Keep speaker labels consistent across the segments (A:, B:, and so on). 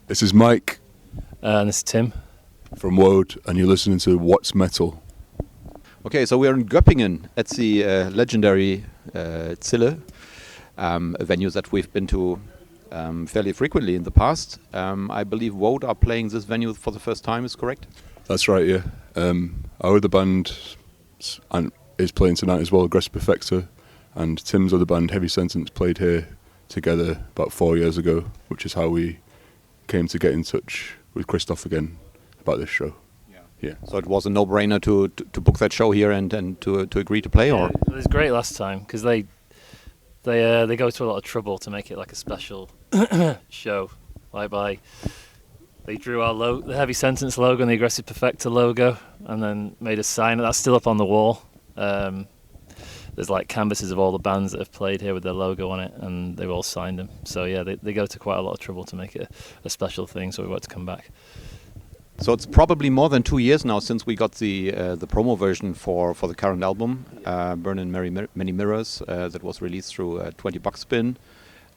A: This is Mike.
B: And this is Tim.
A: From WODE, and you're listening to What's Metal.
C: Okay, so we're in Göppingen at the legendary Zille, a venue that we've been to fairly frequently in the past. I believe WODE are playing this venue for the first time, is correct?
A: That's right, yeah. Our other band is playing tonight as well, Aggressive Perfector, and Tim's other band, Heavy Sentence, played here together about 4 years ago, which is how we came to get in touch with Christoph again about this show. Yeah.
C: So it was a no-brainer to book that show here and to agree to play, or?
B: It was great last time because they go to a lot of trouble to make it like a special show. They drew our the Heavy Sentence logo and the Aggressive Perfector logo, and then made us sign it. That's still up on the wall. There's like canvases of all the bands that have played here with their logo on it, and they've all signed them. So yeah, they go to quite a lot of trouble to make it a special thing. So we want to come back.
C: So it's probably more than 2 years now since we got the promo version for the current album, Burn in Many Mirrors, that was released through 20 Bucks Spin.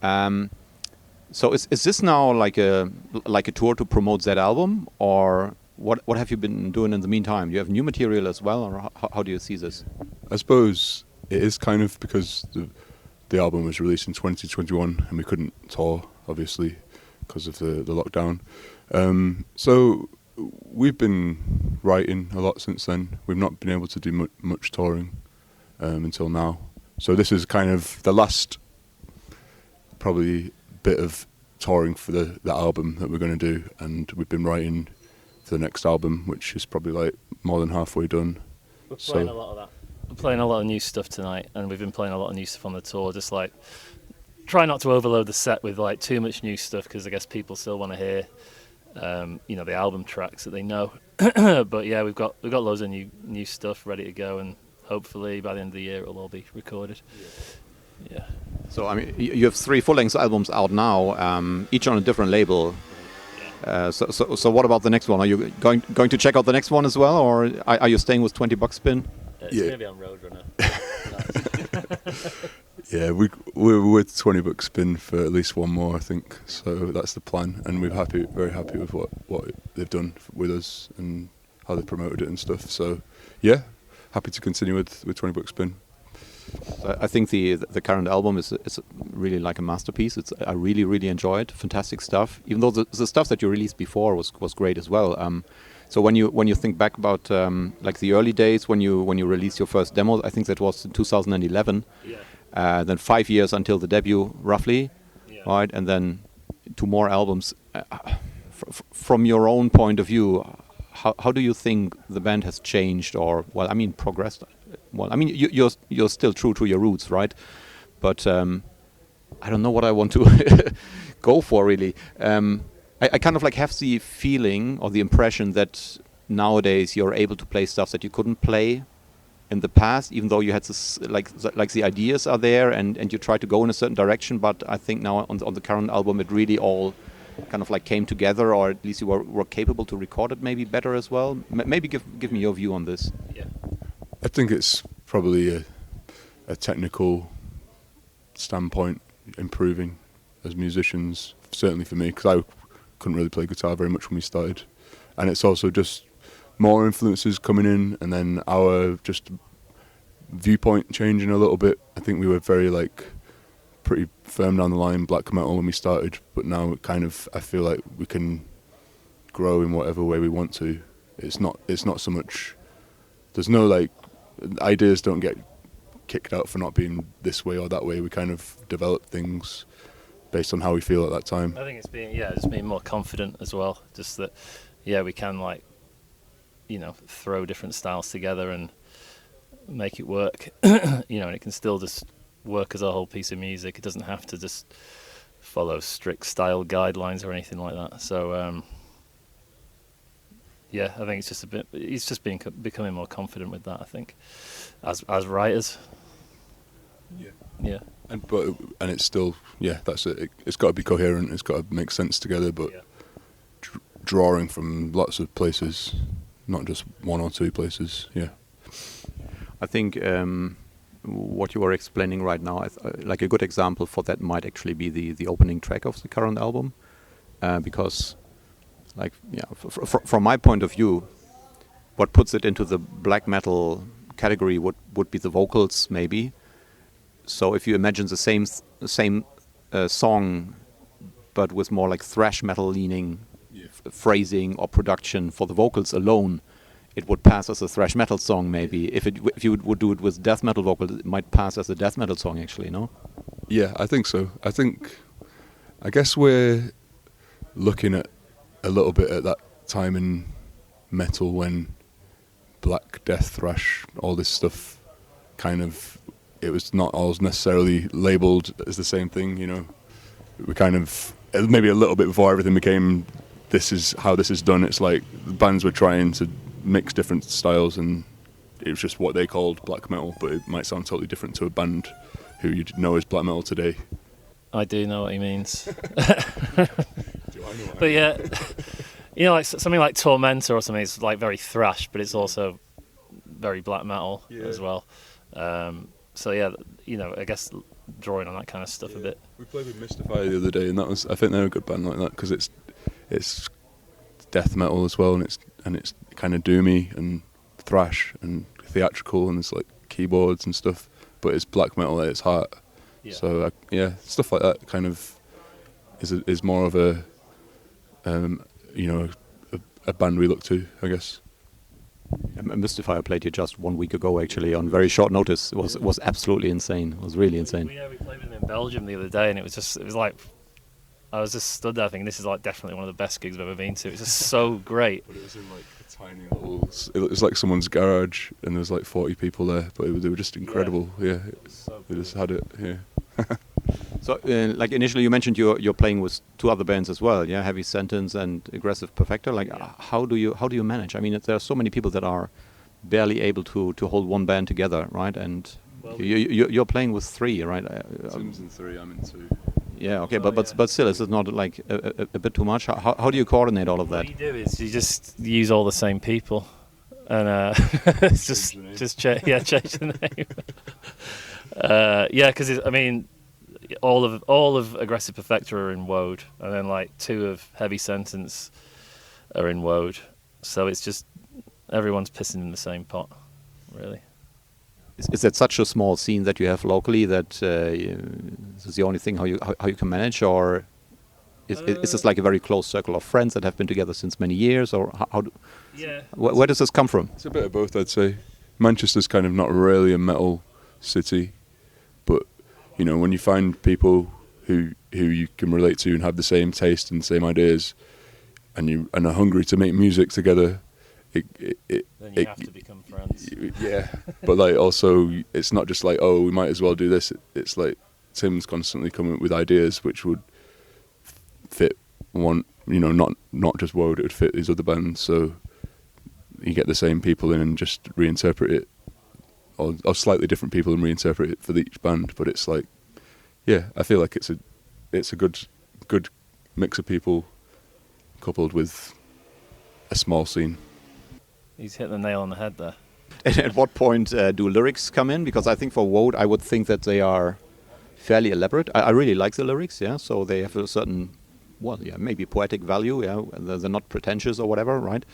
C: So is this now like a tour to promote that album, or what have you been doing in the meantime? Do you have new material as well, or how do you see this?
A: I suppose it is kind of because the album was released in 2021 and we couldn't tour, obviously, because of the lockdown. So we've been writing a lot since then. We've not been able to do much touring until now. So this is kind of the last probably bit of touring for the album that we're going to do, and we've been writing for the next album, which is probably like more than halfway done.
B: We're playing a lot of that. We're playing a lot of new stuff tonight, and we've been playing a lot of new stuff on the tour. Just like try not to overload the set with like too much new stuff, because I guess people still want to hear the album tracks that they know. But yeah, we've got loads of new stuff ready to go, and hopefully by the end of the year it'll all be recorded. Yeah.
C: So I mean, you have 3 full-length albums out now, each on a different label. So what about the next one? Are you going to check out the next one as well, or are you staying with 20 Bucks Spin?
B: It's going to be on Roadrunner.
A: Yeah, we're with 20 Bucks Spin for at least one more, I think. So that's the plan, and we're very happy with what they've done with us and how they promoted it and stuff. So yeah, happy to continue with 20 Bucks Spin.
C: I think the current album is really like a masterpiece. I really enjoy it. Fantastic stuff. Even though the stuff that you released before was great as well. So when you think back about like the early days when you released your first demo, I think that was in 2011. Yeah. Then 5 years until the debut, roughly, yeah. Right? And then 2 more albums. From your own point of view, how do you think the band has changed, or progressed? Well, I mean, you're still true to your roots, right? But I don't know what I want to go for, really. I kind of like have the feeling or the impression that nowadays you're able to play stuff that you couldn't play in the past, even though you had this, like the ideas are there and you try to go in a certain direction. But I think now on the current album, it really all kind of like came together, or at least you were capable to record it maybe better as well. Maybe give me your view on this.
B: Yeah.
A: I think it's probably a technical standpoint, improving as musicians, certainly for me, because I couldn't really play guitar very much when we started. And it's also just more influences coming in, and then our just viewpoint changing a little bit. I think we were very pretty firm down the line, black metal, when we started, but now I feel like we can grow in whatever way we want to. It's not so much, there's no ideas don't get kicked out for not being this way or that way. We kind of develop things based on how we feel at that time.
B: I think it's being more confident as well. Just that, we can throw different styles together and make it work. And it can still just work as a whole piece of music. It doesn't have to just follow strict style guidelines or anything like that. So I think it's just becoming more confident with that, I think, as writers. Yeah.
A: And it's still, that's it. It's got to be coherent. It's got to make sense together. But drawing from lots of places, not just 1 or 2 places. Yeah.
C: I think what you are explaining right now, like a good example for that might actually be the opening track of the current album. because, like, yeah, from my point of view, what puts it into the black metal category would be the vocals, maybe. So if you imagine the same song, but with more like thrash metal leaning phrasing or production for the vocals alone, it would pass as a thrash metal song, maybe. If you would do it with death metal vocals, it might pass as a death metal song, actually, no?
A: Yeah, I think so. I guess we're looking at a little bit at that time in metal when black, death, thrash, all this stuff kind of, it was not always necessarily labelled as the same thing, you know. We kind of, maybe a little bit before everything became, this is how this is done, it's like the bands were trying to mix different styles and it was just what they called black metal, but it might sound totally different to a band who you know as black metal today.
B: I do know what he means.
A: Do I know what
B: But yeah, you know, like something like Tormentor or something is like very thrash, but it's also very black metal as well. So yeah, you know, I guess drawing on that kind of stuff a bit.
A: We played with Mystify the other day, and I think they're a good band like that because it's death metal as well, and it's kind of doomy and thrash and theatrical, and it's like keyboards and stuff, but it's black metal at its heart. Yeah. So stuff like that kind of is more of a a band we look to, I guess.
C: Mystifier played here just 1 week ago, actually, on very short notice. It was absolutely insane. It was really insane.
B: We played with them in Belgium the other day, and it was like, I was just stood there thinking, this is like definitely one of the best gigs I've ever been to. It's just so great.
A: But it was in like a tiny little, it was like someone's garage, and there was like 40 people there, but they were just incredible. Yeah, they just had it. Yeah.
C: So, like initially, you mentioned you're playing with two other bands as well, yeah, Heavy Sentence and Aggressive Perfector. Like, how do you manage? I mean, there are so many people that are barely able to hold one band together, right? And you're playing with three, right?
A: Tim's in three, I'm in two.
C: Yeah, okay, but still, is it not like a bit too much? How do you coordinate all of that?
B: What you do is you just use all the same people, and it's just change the name. Because I mean, all of Aggressive Perfector are in WODE, and then like two of Heavy Sentence are in WODE. So it's just everyone's pissing in the same pot, really.
C: Is that such a small scene that you have locally that this is the only thing how you can manage, or is this like a very close circle of friends that have been together since many years, or where does this come from?
A: It's a bit of both, I'd say. Manchester's kind of not really a metal city, but you know, when you find people who you can relate to and have the same taste and same ideas, and are hungry to make music together,
B: then you have to become friends.
A: Yeah, but like also, it's not just like, oh, we might as well do this. It's like Tim's constantly coming up with ideas which would fit one, you know, not just WODE, it would fit these other bands. So you get the same people in and just reinterpret it, or slightly different people and reinterpret it for each band. But it's like, yeah, I feel like it's a good mix of people coupled with a small scene.
B: He's hit the nail on the head there.
C: And at what point do lyrics come in? Because I think for WODE, I would think that they are fairly elaborate. I really like the lyrics, yeah. So they have a certain, maybe poetic value, yeah. They're not pretentious or whatever, right?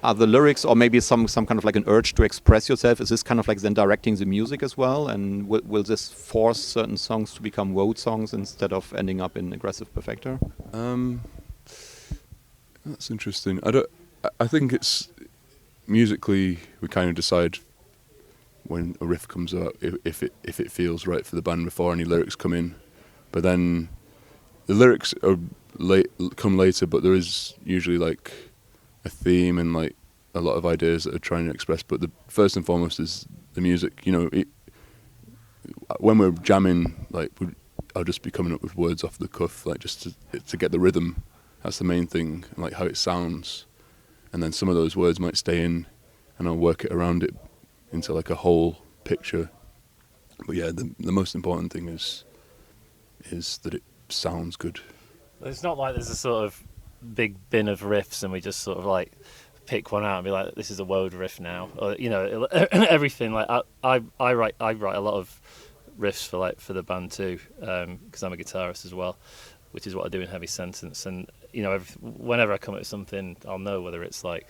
C: Are the lyrics, or maybe some kind of like an urge to express yourself, is this kind of like then directing the music as well? And will this force certain songs to become WODE songs instead of ending up in Aggressive Perfector?
A: That's interesting. I think it's musically we kind of decide when a riff comes out if it feels right for the band before any lyrics come in. But then the lyrics come later, but there is usually like a theme and like a lot of ideas that are trying to express. But the first and foremost is the music. You know, when we're jamming, like I'll just be coming up with words off the cuff, like just to get the rhythm. That's the main thing, like how it sounds. And then some of those words might stay in, and I'll work it around it into like a whole picture. But yeah, the most important thing is that it sounds good.
B: It's not like there's a sort of big bin of riffs and we just sort of like pick one out and be like, this is a WODE riff now, or you know, everything. Like I write a lot of riffs for the band too, because I'm a guitarist as well. which is what I do in Heavy Sentence. And you know, whenever I come up with something, I'll know whether it's like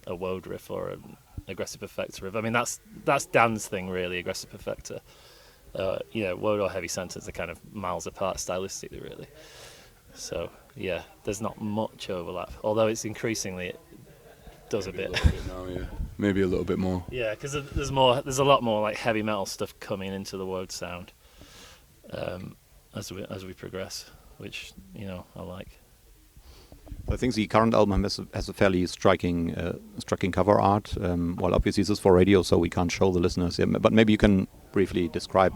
B: a WODE riff or an aggressive perfector riff. I mean, that's Dan's thing, really, aggressive perfector. You know, WODE or Heavy Sentence are kind of miles apart stylistically, really. So yeah, there's not much overlap, although it's increasingly it does maybe a bit
A: now, yeah. Maybe a little bit more.
B: Yeah, because there's a lot more like heavy metal stuff coming into the WODE sound as we progress, which, you know, I like.
C: I think the current album has a fairly striking cover art. Well, obviously this is for radio, so we can't show the listeners. Yeah, but maybe you can briefly describe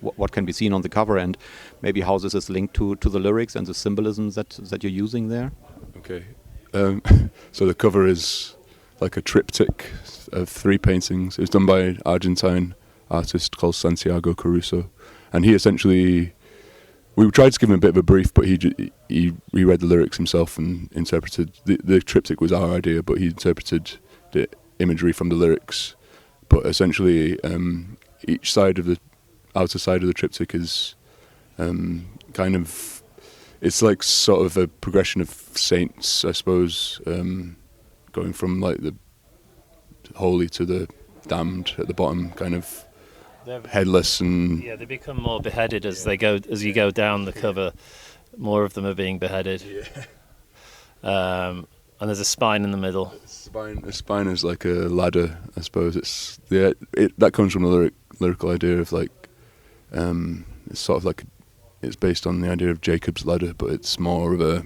C: what can be seen on the cover, and maybe how this is linked to the lyrics and the symbolism that you're using there.
A: Okay. So the cover is like a triptych of 3 paintings. It was done by an Argentine artist called Santiago Caruso, and he essentially, we tried to give him a bit of a brief, but he reread the lyrics himself and interpreted the triptych was our idea, but he interpreted the imagery from the lyrics. But essentially, each side of the outer side of the triptych is kind of, it's like sort of a progression of saints, I suppose, going from like the holy to the damned at the bottom, kind of headless, and
B: yeah, they become more beheaded as you go down the cover. More of them are being beheaded. Yeah. And there's a spine in the middle.
A: The spine is like a ladder, I suppose. It's that comes from the lyrical idea of like, it's sort of like, it's based on the idea of Jacob's ladder, but it's more of a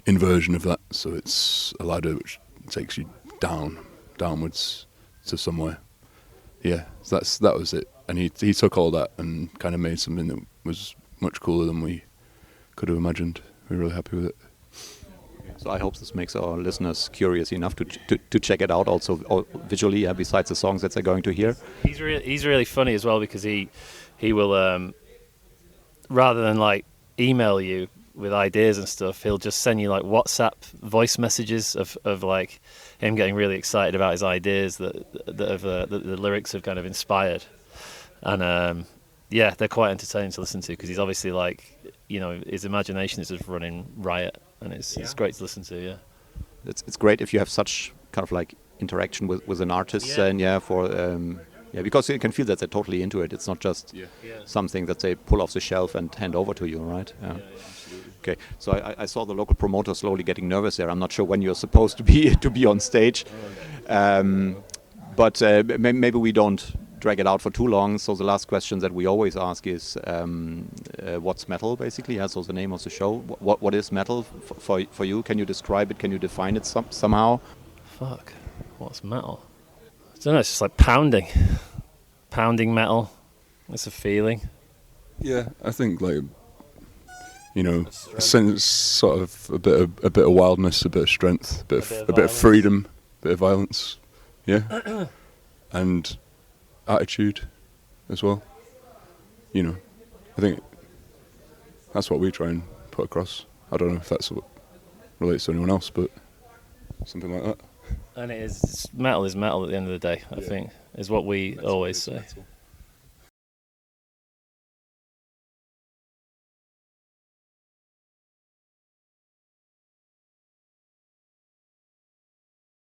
A: inversion of that. So it's a ladder which takes you downwards to somewhere. Yeah, so that was it. And he took all that and kind of made something that was much cooler than we could have imagined. We were really happy with it.
C: So I hope this makes our listeners curious enough to check it out also visually, besides the songs that they're going to hear.
B: He's really funny as well, because he will, rather than like email you with ideas and stuff, he'll just send you like WhatsApp voice messages of like him getting really excited about his ideas that the lyrics have kind of inspired. And yeah, they're quite entertaining to listen to, because he's obviously like, you know, his imagination is just running riot, and it's great to listen to. Yeah,
C: it's great if you have such kind of like interaction with an artist, and because you can feel that they're totally into it. It's not just something that they pull off the shelf and hand over to you, right? Yeah.
A: Absolutely.
C: Okay, so I saw the local promoter slowly getting nervous there. I'm not sure when you're supposed to be on stage, but maybe we don't drag it out for too long. So the last question that we always ask is, what's metal, basically? Yeah, so the name of the show. What is metal for you? Can you describe it? Can you define it somehow?
B: Fuck, what's metal? I don't know. It's just like pounding metal. It's a feeling.
A: Yeah, I think like, you know, a sense, sort of a bit of wildness, a bit of strength, a bit of freedom, a bit of violence. Yeah, and attitude as well. You know, I think that's what we try and put across. I don't know if that's what relates to anyone else, but something like that.
B: And metal is metal at the end of the day, I think, is what we always say.
A: Metal.